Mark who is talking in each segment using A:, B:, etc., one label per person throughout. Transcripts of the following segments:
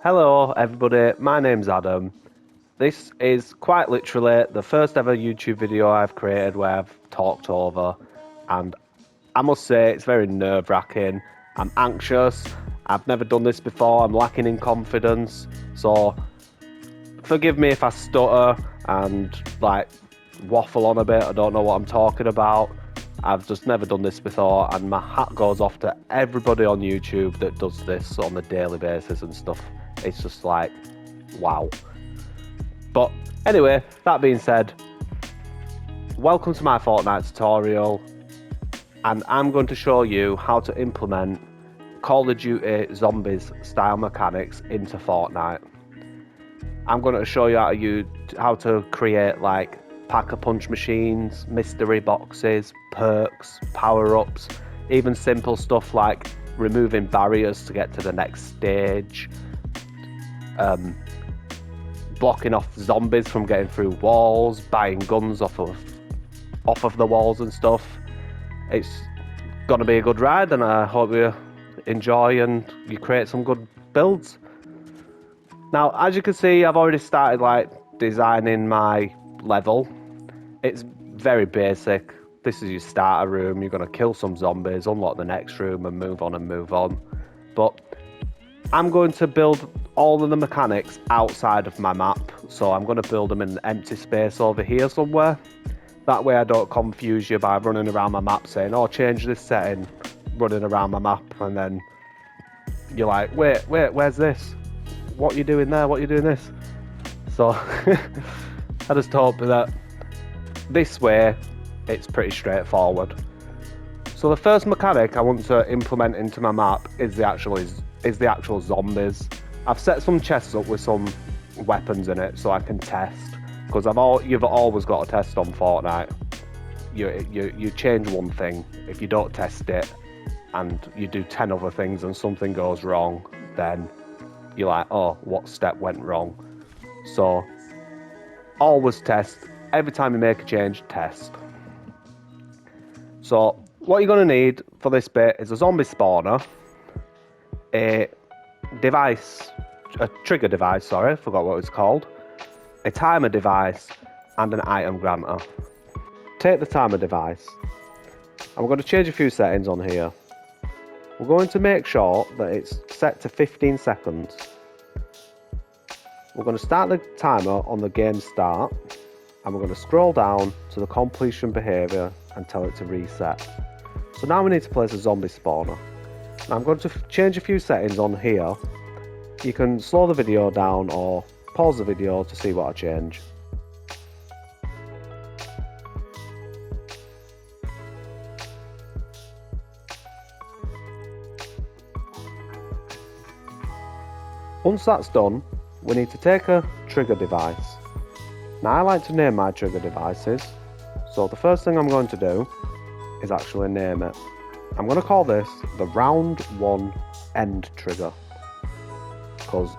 A: Hello everybody, my name's Adam. This is quite literally the first ever YouTube video I've created where I've talked over, and I must say it's very nerve-wracking. I'm anxious, I've never done this before, I'm lacking in confidence, so forgive me if I stutter and waffle on a bit. I don't know what I'm talking about. I've just never done this before, and my hat goes off to everybody on YouTube that does this on a daily basis and stuff. It's just like, wow. But anyway, that being said, welcome to my Fortnite tutorial, and I'm going to show you how to implement Call of Duty Zombies style mechanics into Fortnite. I'm going to show you how to create pack-a-punch machines, mystery boxes, perks, power-ups, even simple stuff like removing barriers to get to the next stage, blocking off zombies from getting through walls, buying guns off of the walls and stuff. It's going to be a good ride, and I hope you enjoy and you create some good builds. Now, as you can see, I've already started designing my level. It's very basic. This is your starter room. You're going to kill some zombies, unlock the next room, and move on. But I'm going to build all of the mechanics outside of my map. So I'm going to build them in an empty space over here somewhere. That way I don't confuse you by running around my map saying, oh, change this setting, running around my map, and then you're like, wait, where's this? What are you doing there? What are you doing this? So I just hope that this way it's pretty straightforward. So the first mechanic I want to implement into my map is the actual zombies. I've set some chests up with some weapons in it so I can test, because you've always got to test on Fortnite. You change one thing, if you don't test it and you do 10 other things and something goes wrong, then you're like, oh, what step went wrong? So always test. Every time you make a change, test. So what you're going to need for this bit is a zombie spawner, a trigger device, sorry, forgot what it's called, a timer device, and an item granter. Take the timer device, and we're going to change a few settings on here. We're going to make sure that it's set to 15 seconds. We're going to start the timer on the game start, and we're going to scroll down to the completion behaviour and tell it to reset. So now we need to place a zombie spawner. Now I'm going to change a few settings on here. You can slow the video down or pause the video to see what I change. Once that's done, we need to take a trigger device. Now I like to name my trigger devices, so the first thing I'm going to do is actually name it. I'm going to call this the round 1 end trigger, because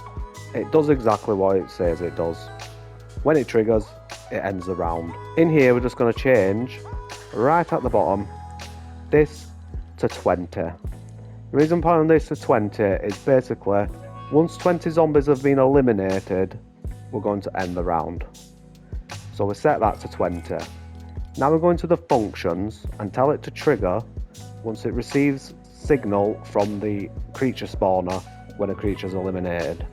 A: it does exactly what it says it does. When it triggers, it ends the round. In here we're just going to change, right at the bottom, this to 20. The reason I'm putting this to 20 is basically, once 20 zombies have been eliminated, we're going to end the round. So we set that to 20. Now we're going to the functions and tell it to trigger once it receives signal from the creature spawner when a creature is eliminated.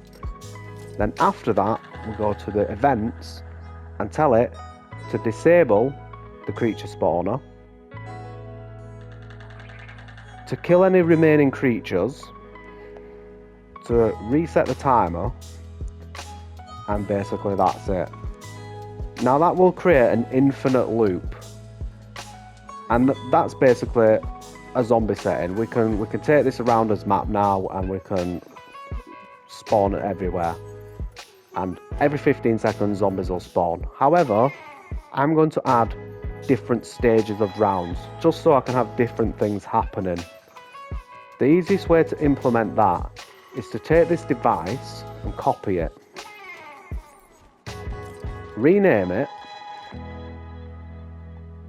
A: Then after that, we go to the events and tell it to disable the creature spawner, to kill any remaining creatures, to reset the timer, and basically that's it. Now that will create an infinite loop, and that's basically a zombie setting. We can take this around as map now, and we can spawn everywhere, and every 15 seconds zombies will spawn. However, I'm going to add different stages of rounds just so I can have different things happening. The easiest way to implement that is to take this device and copy it, rename it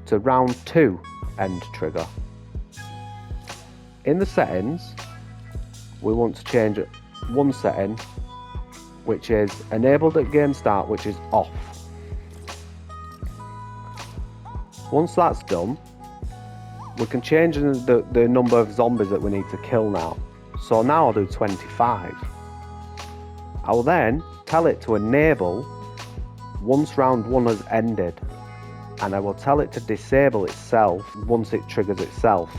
A: to round 2 end trigger. In the settings, we want to change one setting which is enabled at game start, which is off. Once that's done, we can change the number of zombies that we need to kill now. So now I'll do 25. I will then tell it to enable once round 1 has ended, and I will tell it to disable itself once it triggers itself.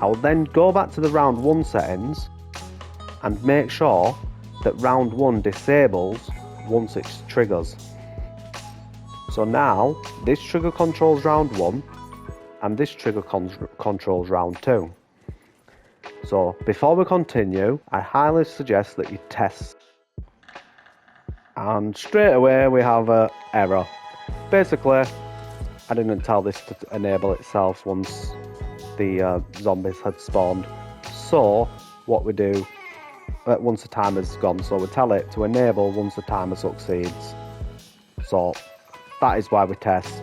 A: I will then go back to the round 1 settings and make sure that round 1 disables once it triggers. So now this trigger controls round 1 and this trigger controls round 2. So before we continue, I highly suggest that you test. And straight away we have an error. Basically, I didn't tell this to enable itself once the zombies had spawned. So what we do once the timer's gone, so we tell it to enable once the timer succeeds. So that is why we test.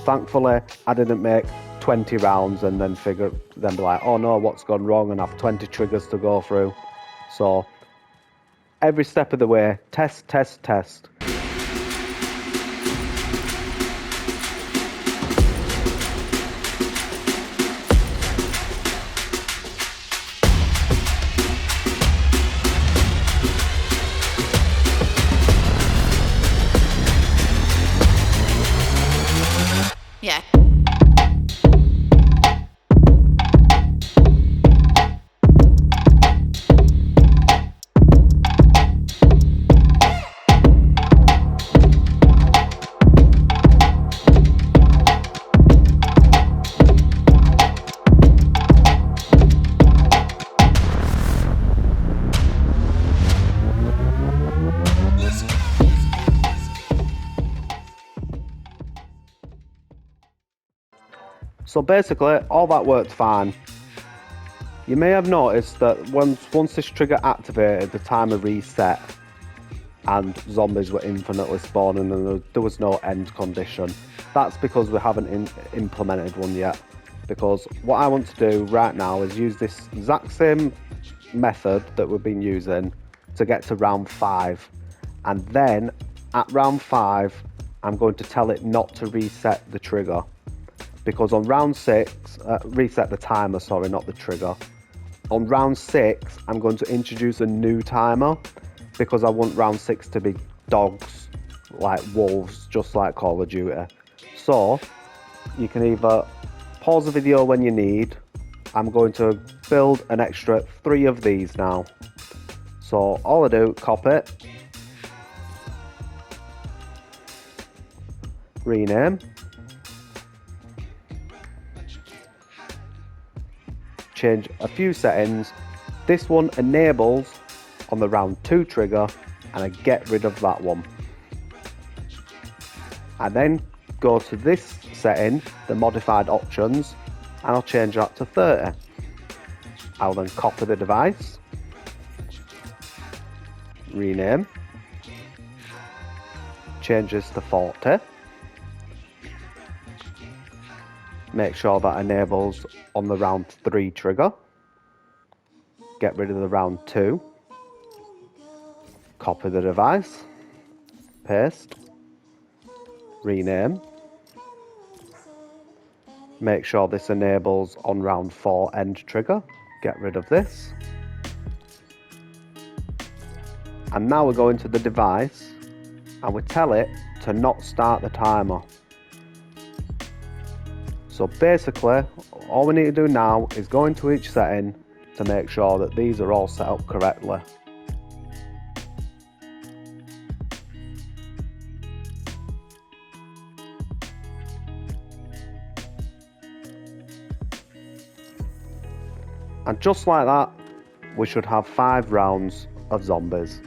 A: Thankfully, I didn't make 20 rounds and then be like, oh no, what's gone wrong, and have 20 triggers to go through. So every step of the way, test, test, test.
B: Yeah.
A: So basically, all that worked fine. You may have noticed that once this trigger activated, the timer reset and zombies were infinitely spawning and there was no end condition. That's because we haven't implemented one yet. Because what I want to do right now is use this exact same method that we've been using to get to round 5. And then at round 5, I'm going to tell it not to reset the trigger. Because on round 6, reset the timer, sorry, not the trigger. On round 6, I'm going to introduce a new timer because I want round 6 to be dogs, like wolves, just like Call of Duty. So, you can either pause the video when you need. I'm going to build an extra 3 of these now. So, all I do, copy it, rename, change a few settings. This one enables on the round 2 trigger and I get rid of that one. I then go to this setting, the modified options, and I'll change that to 30. I'll then copy the device, rename, change this to 40. Make sure that enables on the round 3 trigger. Get rid of the round 2. Copy the device. Paste. Rename. Make sure this enables on round 4 end trigger. Get rid of this. And now we're going to the device and we tell it to not start the timer. So basically, all we need to do now is go into each setting to make sure that these are all set up correctly. And just like that, we should have 5 rounds of zombies.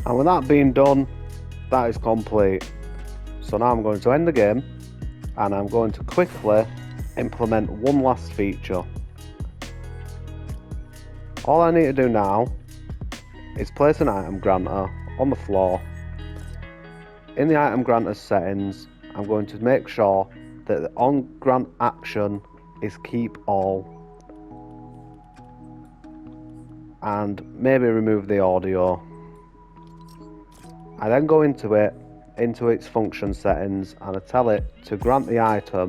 A: And with that being done, that is complete. So now I'm going to end the game and I'm going to quickly implement one last feature. All I need to do now is place an item granter on the floor. In the item granter settings, I'm going to make sure that the on grant action is keep all, and maybe remove the audio. I then go into its function settings, and I tell it to grant the item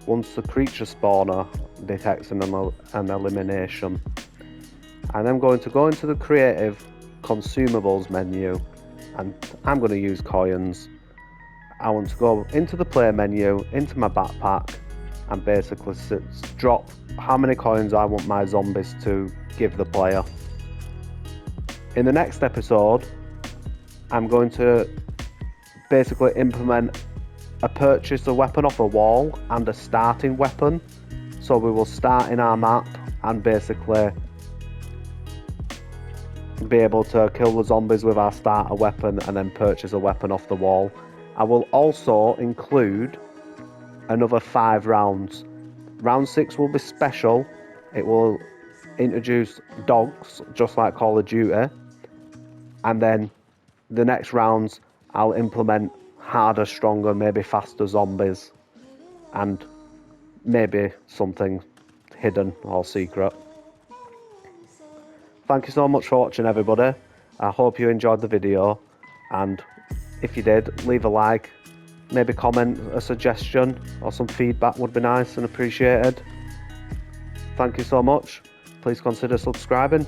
A: once the creature spawner detects an elimination. And I'm going to go into the creative consumables menu, and I'm going to use coins. I want to go into the play menu, into my backpack, and basically drop how many coins I want my zombies to give the player. In the next episode, I'm going to basically implement a purchase a weapon off a wall and a starting weapon. So we will start in our map and basically be able to kill the zombies with our starter weapon and then purchase a weapon off the wall. I will also include another 5 rounds. Round 6 will be special. It will introduce dogs, just like Call of Duty. And then the next rounds, I'll implement harder, stronger, maybe faster zombies. And maybe something hidden or secret. Thank you so much for watching, everybody. I hope you enjoyed the video, and if you did, leave a like, maybe comment a suggestion or some feedback would be nice and appreciated. Thank you so much. Please consider subscribing.